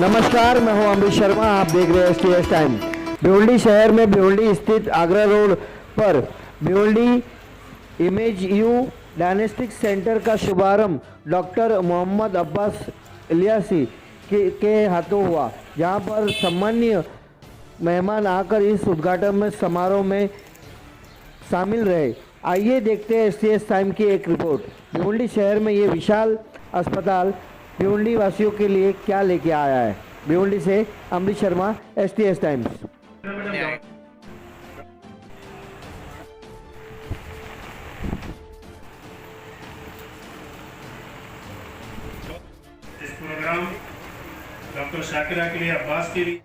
नमस्कार, मैं हूं अमरीश शर्मा। आप देख रहे हैं STS टाइम। भिवंडी शहर में भिवंडी स्थित आगरा रोड पर Bhiwandi image you diagnostic centre का शुभारंभ डॉक्टर मोहम्मद अब्बास इलियासी के हाथों हुआ, जहां पर सम्मानीय मेहमान आकर इस उद्घाटन में समारोह में शामिल रहे। आइए देखते हैं STS टाइम की एक रिपोर्ट। भिवंडी शहर में ये विशाल अस्पताल भिवंडी वासियों के लिए क्या लेके आया है। भिवंडी से अमरीश शर्मा, STS टाइम्स। इस प्रोग्राम डॉक्टर शाकिरा के लिए, अब्बास के लिए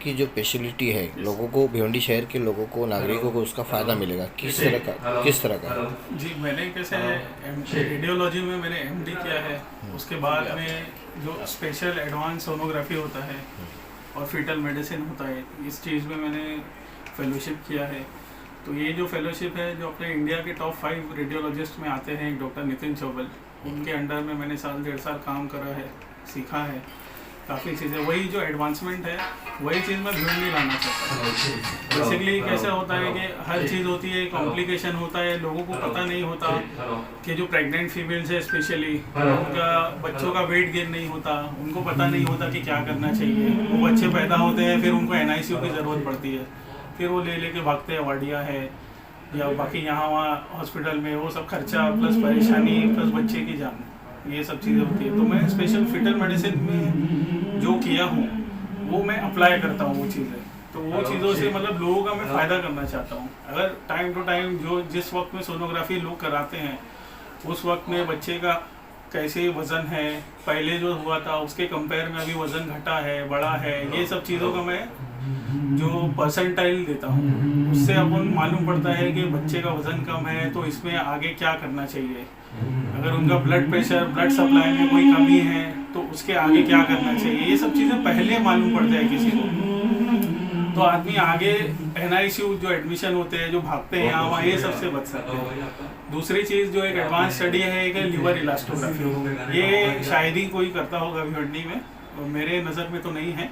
की जो स्पेशलिटी है, लोगों को, भिवंडी शहर के लोगों को, नागरिकों को उसका फ़ायदा मिलेगा किस तरह का? जी, मैंने कैसे रेडियोलॉजी में मैंने MD किया है। उसके बाद में जो स्पेशल एडवांस सोनोग्राफी होता है और फीटल मेडिसिन होता है, इस चीज़ में मैंने फेलोशिप किया है। तो ये जो फेलोशिप है, जो अपने इंडिया के टॉप 5 रेडियोलॉजिस्ट में आते हैं, डॉक्टर नितिन चौबल, उनके अंडर में मैंने साल 1.5 साल काम करा है, सीखा है काफ़ी चीज़ें। वही जो एडवांसमेंट है, वही चीज़ मैं भिवंडी लाना चाहता हूँ। बेसिकली कैसे होता है कि हर चीज़ होती है, कॉम्प्लिकेशन होता है, लोगों को पता नहीं होता कि जो प्रेग्नेंट फीमेल्स है स्पेशली, उनका बच्चों का वेट गेन नहीं होता, उनको पता नहीं होता कि क्या करना चाहिए। वो बच्चे पैदा होते हैं, फिर उनको NICU की ज़रूरत पड़ती है, फिर वो ले लेके भागते हैं वाडिया है या बाकी यहाँ वहाँ हॉस्पिटल में, वो सब खर्चा प्लस परेशानी प्लस बच्चे की जान, ये सब चीज़ें होती है। तो मैं स्पेशल फीटल मेडिसिन में जो किया हूँ वो मैं अप्लाई करता हूँ वो चीज़ें। तो वो चीज़ों से मतलब लोगों का मैं फ़ायदा करना चाहता हूँ। अगर टाइम टू टाइम जिस वक्त में सोनोग्राफी लोग कराते हैं, उस वक्त में बच्चे का कैसे वज़न है, पहले जो हुआ था उसके कंपेयर में अभी वज़न घटा है, बढ़ा है, ये सब चीज़ों का मैं जो परसेंटाइल देता हूँ, उससे अपन मालूम पड़ता है कि बच्चे का वज़न कम है तो इसमें आगे क्या करना चाहिए। अगर उनका ब्लड प्रेशर, ब्लड सप्लाई में कोई कमी है तो उसके आगे क्या करना चाहिए, ये सब चीज़ें पहले मालूम पड़ जाए किसी को, तो आदमी आगे NICU जो एडमिशन होते हैं, जो भागते हैं यहाँ वहाँ, ये सबसे बच सकते हैं। दूसरी चीज़ जो एक एडवांस स्टडी है कि लिवर इलास्टोग्राफी, ये शायद ही कोई करता होगा भिवंडी में, मेरे नज़र में तो नहीं है।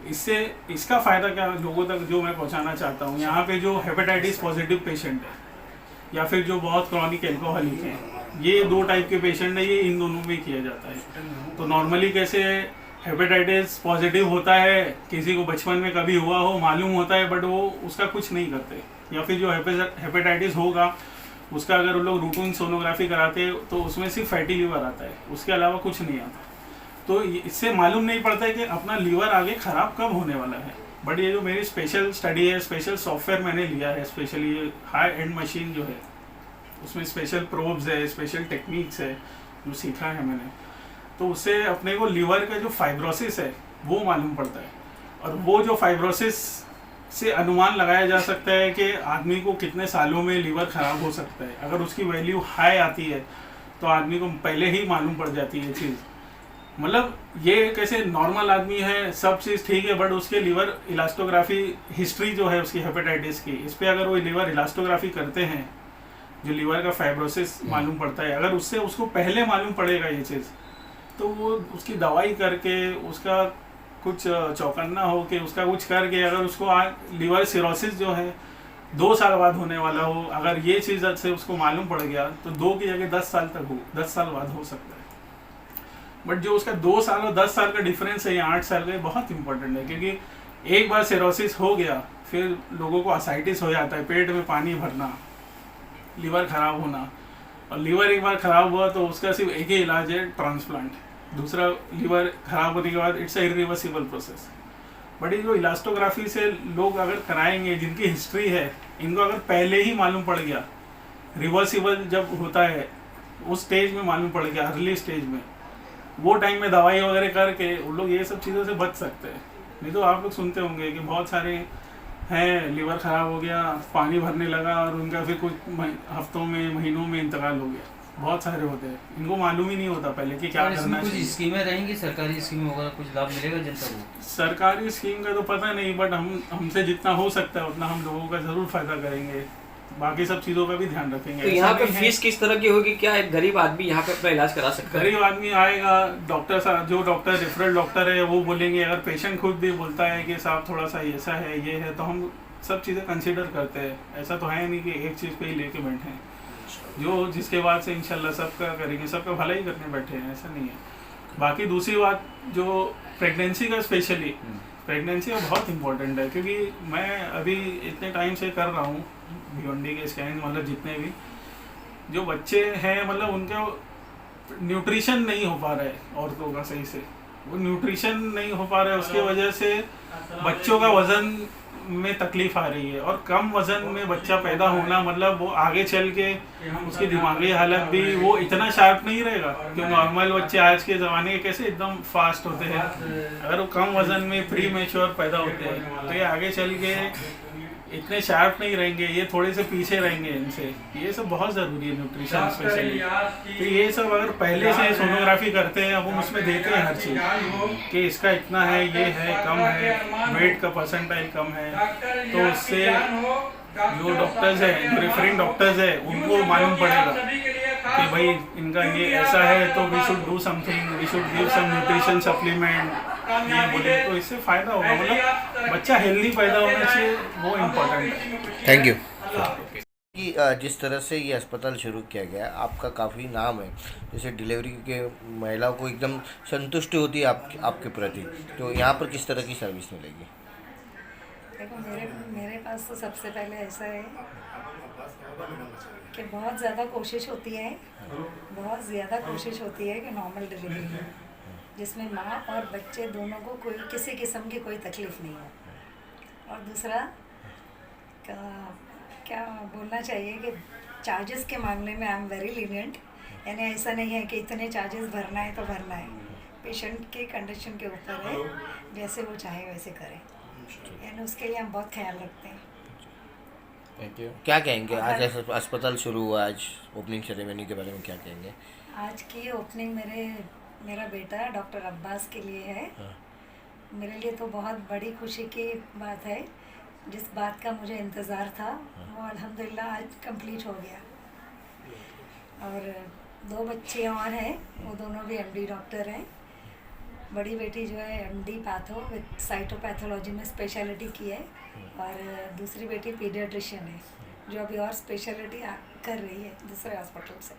इससे इसका फ़ायदा क्या लोगों तक जो मैं पहुँचाना चाहता हूँ, यहाँ पे जो हेपेटाइटिस पॉजिटिव पेशेंट है या फिर जो बहुत क्रॉनिक एल्कोहलिक है, ये 2 टाइप के पेशेंट है, ये इन दोनों में किया जाता है। तो नॉर्मली कैसे हेपेटाइटिस पॉजिटिव होता है, किसी को बचपन में कभी हुआ हो, मालूम होता है, बट वो उसका कुछ नहीं करते। या फिर जो हेपेटाइटिस होगा उसका अगर लोग रूटीन सोनोग्राफी कराते हैं तो उसमें सिर्फ फैटी लीवर आता है, उसके अलावा कुछ नहीं आता। तो इससे मालूम नहीं पड़ता है कि अपना लीवर आगे ख़राब कब होने वाला है। बट ये जो मेरी स्पेशल स्टडी है, स्पेशल सॉफ्टवेयर मैंने लिया है, स्पेशली ये हाई एंड मशीन जो है, उसमें स्पेशल प्रोब्स है, स्पेशल टेक्निक्स है जो सीखा है मैंने, तो उससे अपने को लीवर का जो फाइब्रोसिस है वो मालूम पड़ता है। और वो जो फाइब्रोसिस से अनुमान लगाया जा सकता है कि आदमी को कितने सालों में लीवर ख़राब हो सकता है। अगर उसकी वैल्यू हाई आती है तो आदमी को पहले ही मालूम पड़ जाती है चीज़। मतलब ये कैसे नॉर्मल आदमी है, सब चीज़ ठीक है, बट उसके लीवर इलास्टोग्राफी हिस्ट्री जो है उसकी हेपेटाइटिस की, इस पर अगर वो लीवर इलास्टोग्राफी करते हैं, जो लीवर का फाइब्रोसिस मालूम पड़ता है, अगर उससे उसको पहले मालूम पड़ेगा ये चीज़, तो वो उसकी दवाई करके, उसका कुछ चौकन्ना हो के, उसका कुछ करके, अगर उसको लीवर सिरोसिस जो है 2 साल बाद होने वाला हो, अगर ये चीज़ से उसको मालूम पड़ गया तो 2 की जगह 10 साल तक हो, 10 साल बाद हो सकता है। बट जो उसका 2 साल और 10 साल का डिफरेंस है या 8 साल का, बहुत इंपॉर्टेंट है, क्योंकि एक बार सिरोसिस हो गया फिर लोगों को असाइटिस हो जाता है, पेट में पानी भरना, लीवर ख़राब होना। और लीवर एक बार ख़राब हुआ तो उसका सिर्फ एक ही इलाज है, ट्रांसप्लांट। दूसरा लीवर ख़राब होने के बाद it's a irreversible process. But ये जो इलास्टोग्राफी से लोग अगर कराएंगे, जिनकी हिस्ट्री है, इनको अगर पहले ही मालूम पड़ गया, रिवर्सिबल जब होता है उस स्टेज में मालूम पड़ गया, अर्ली स्टेज में, वो टाइम में दवाई वगैरह करके उन लोग ये सब चीज़ों से बच सकते हैं। नहीं तो आप लोग सुनते होंगे कि बहुत सारे हैं, लीवर ख़राब हो गया, पानी भरने लगा और उनका फिर कुछ हफ्तों में, महीनों में इंतकाल हो गया। बहुत सारे होते हैं, इनको मालूम ही नहीं होता पहले कि क्या और इसमें करना कुछ चाहिए। स्कीमें रहेंगी, सरकारी स्कीम वगैरह कुछ लाभ मिलेगा जनता को? सरकारी स्कीम का तो पता नहीं, बट हमसे जितना हो सकता है उतना हम लोगों का ज़रूर फायदा करेंगे, बाकी सब चीज़ों का भी ध्यान रखेंगे। तो ऐसा यहाँ पे नहीं है- फीस किस तरह की होगी? क्या एक गरीब आदमी यहाँ पे अपना इलाज करा सकता है? गरीब आदमी आएगा, डॉक्टर साहब जो डॉक्टर रेफरल डॉक्टर है वो बोलेंगे, अगर पेशेंट खुद भी बोलता है कि साहब थोड़ा सा ऐसा है ये है, तो हम सब चीज़ें कंसीडर करते हैं। ऐसा तो है नहीं कि एक चीज़ पे ही लेके बैठे हैं, जो जिसके बाद से इंशाल्लाह सबका करेंगे, सबका भला ही करने बैठे हैं, ऐसा नहीं है। बाकी दूसरी बात जो प्रेगनेंसी का स्पेशली, प्रेगनेंसी का बहुत इंपॉर्टेंट है, क्योंकि मैं अभी इतने टाइम से कर रहा हूँ भिवंडी के स्कैन, मतलब जितने भी जो बच्चे हैं मतलब उनका न्यूट्रिशन नहीं हो पा रहा है औरतों का सही से, वो न्यूट्रिशन नहीं हो पा रहा है, उसकी वजह से बच्चों का वजन में तकलीफ आ रही है। और कम वजन में बच्चा पैदा होना मतलब वो आगे चल के उसकी दिमागी हालत भी वो इतना शार्प नहीं रहेगा, क्योंकि नॉर्मल बच्चे आज के ज़माने के कैसे एकदम फास्ट होते हैं, अगर वो कम वजन में प्री मैच्योर पैदा होते हैं तो ये आगे चल के इतने शार्प नहीं रहेंगे, ये थोड़े से पीछे रहेंगे इनसे। ये सब बहुत ज़रूरी है न्यूट्रिशन स्पेशली। तो ये सब अगर पहले से सोनोग्राफी करते हैं, अब हम उसमें देते हैं हर चीज़ कि इसका इतना है, ये है, कम है, वेट का परसेंटाइल कम है, तो उससे जो डॉक्टर्स हैं, रेफरिंग डॉक्टर्स हैं, उनको मालूम पड़ेगा कि भाई इनका ये ऐसा है तो we should do something, we should give some nutrition supplement, ये बोले तो इससे फ़ायदा होगा। मतलब बच्चा हेल्दी पैदा होना चाहिए, वो इम्पोर्टेंट है। Thank you. कि जिस तरह से ये अस्पताल शुरू किया गया है, आपका काफ़ी नाम है, जैसे डिलीवरी के महिलाओं को एकदम संतुष्टि होती है आपके प्रति, तो यहाँ पर किस तरह की सर्विस मिलेगी? देखो मेरे पास तो सबसे पहले ऐसा है कि बहुत ज़्यादा कोशिश होती है, बहुत ज़्यादा कोशिश होती है कि नॉर्मल डिलीवरी हो, जिसमें माँ और बच्चे दोनों को कोई किसी किस्म की कोई तकलीफ़ नहीं हो। और दूसरा क्या बोलना चाहिए कि चार्जेस के मामले में आई एम वेरी लीनियंट, यानी ऐसा नहीं है कि इतने चार्जेस भरना है तो भरना है, पेशेंट के कंडीशन के ऊपर है, जैसे वो चाहे वैसे करें, यानी उसके लिए हम बहुत ख्याल रखते हैं। Thank you. क्या कहेंगे आज अस्पताल शुरू हुआ, आज ओपनिंग सेरेमनी के बारे में क्या कहेंगे? आज की ओपनिंग मेरा बेटा डॉक्टर अब्बास के लिए है। मेरे लिए तो बहुत बड़ी खुशी की बात है, जिस बात का मुझे इंतज़ार था वो अल्हम्दुलिल्लाह आज कंप्लीट हो गया। और 2 बच्चे और हैं, वो दोनों भी एमडी डॉक्टर हैं। बड़ी बेटी जो है एमडी पैथो विद साइटोपैथोलॉजी में स्पेशलिटी की है, और दूसरी बेटी पीडियाट्रिशियन है जो अभी और स्पेशलिटी कर रही है दूसरे हॉस्पिटल से।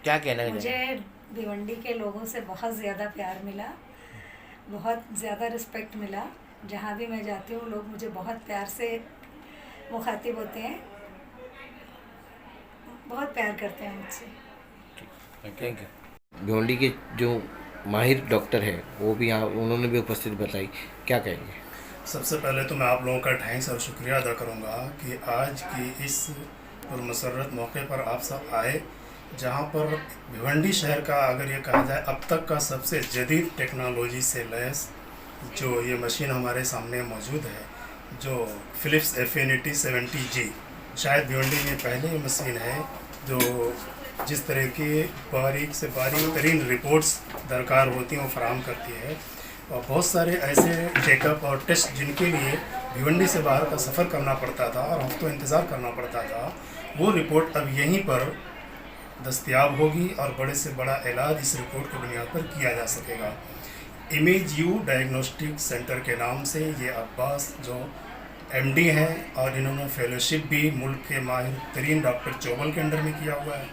क्या कहना है? मुझे भिवंडी के लोगों से बहुत ज़्यादा प्यार मिला, बहुत ज़्यादा रिस्पेक्ट मिला। जहाँ भी मैं जाती हूँ लोग मुझे बहुत प्यार से मुखातिब होते हैं, बहुत प्यार करते हैं मुझसे। Thank you. भिवंडी के जो माहिर डॉक्टर है वो भी यहाँ, उन्होंने भी उपस्थित बताई, क्या कहेंगे? सबसे पहले तो मैं आप लोगों का थैंक्स और शुक्रिया अदा करूँगा कि आज की इस पुरमसरत मौके पर आप सब आए, जहाँ पर भिवंडी शहर का अगर ये कहा जाए अब तक का सबसे जदीद टेक्नोलॉजी से लैस जो ये मशीन हमारे सामने मौजूद है, जो फ़िलिप्स एफिनिटी 70G, शायद भिवंडी में पहले ही मशीन है जो जिस तरह की बारीक से बारीक तरीन रिपोर्ट्स दरकार होती हैं वो फराहम करती है। और बहुत सारे ऐसे चेकअप और टेस्ट जिनके लिए भिवंडी से बाहर का सफ़र करना पड़ता था और हफ्तों इंतज़ार करना पड़ता था, वो रिपोर्ट अब यहीं पर दस्तयाब होगी और बड़े से बड़ा इलाज इस रिपोर्ट की बुनियाद पर किया जा सकेगा। इमेज यू डायग्नोस्टिक सेंटर के नाम से ये अब्बास जो एमडी हैं और इन्होंने फेलोशिप भी मुल्क के माहिर तरीन डॉक्टर चोबल के अंडर में किया हुआ है।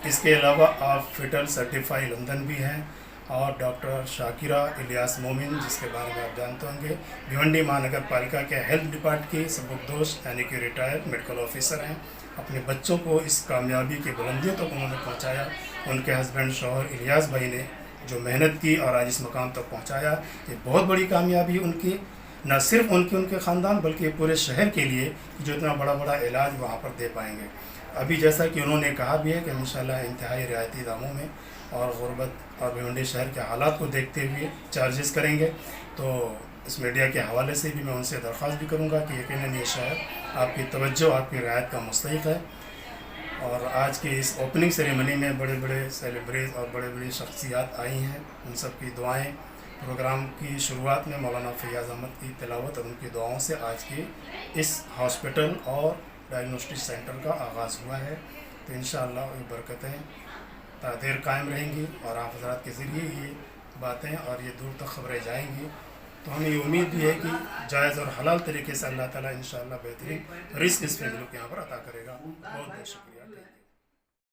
इसके अलावा आप फिटल सर्टिफाई लंदन भी हैं, और डॉक्टर शाकिरा इलियास मोमिन जिसके बारे में आप जानते होंगे, भिवंडी महानगर पालिका के हेल्थ डिपार्टमेंट के सबकदोश यानी कि रिटायर्ड मेडिकल ऑफिसर हैं। अपने बच्चों को इस कामयाबी की बुलंदियों तक उन्होंने पहुंचाया। उनके हस्बैंड शौहर इलियास भाई ने जो मेहनत की और आज इस मकाम तक पहुंचाया, ये बहुत बड़ी कामयाबी उनकी, न सिर्फ उनके ख़ानदान बल्कि पूरे शहर के लिए जो इतना बड़ा इलाज वहाँ पर दे पाएंगे। अभी जैसा कि उन्होंने कहा भी है कि इंशाल्लाह इंतहाई रियायती दामों में और गुरबत और भिवंडी शहर के हालात को देखते हुए चार्जेस करेंगे। तो इस मीडिया के हवाले से भी मैं उनसे दरख्वास्त भी करूँगा कि यकीनन ये शहर आपकी तवज्जो, आपकी रियायत का मुस्तहिक है। और आज की इस ओपनिंग सेरेमनी में बड़े बड़े सेलिब्रिटी और बड़े बड़ी शख्सियात आई हैं, उन सब की दुआएं। प्रोग्राम की शुरुआत में मौलाना फैयाज़ अहमद की तिलावत और उनकी दुआओं से आज की इस हॉस्पिटल और डायग्नोस्टिक सेंटर का आगाज़ हुआ है। तो इंशाअल्लाह ये बरकतें देर कायम रहेंगी और आप हज़रात के ज़रिए ये बातें और ये दूर तक खबरें जाएंगी। तो हमें ये उम्मीद भी है कि जायज़ और हलाल तरीके से अल्लाह ताला इंशाअल्लाह बेहतरीन रिस्क इस फैमिली को यहाँ पर अता करेगा। बहुत बहुत शुक्रिया।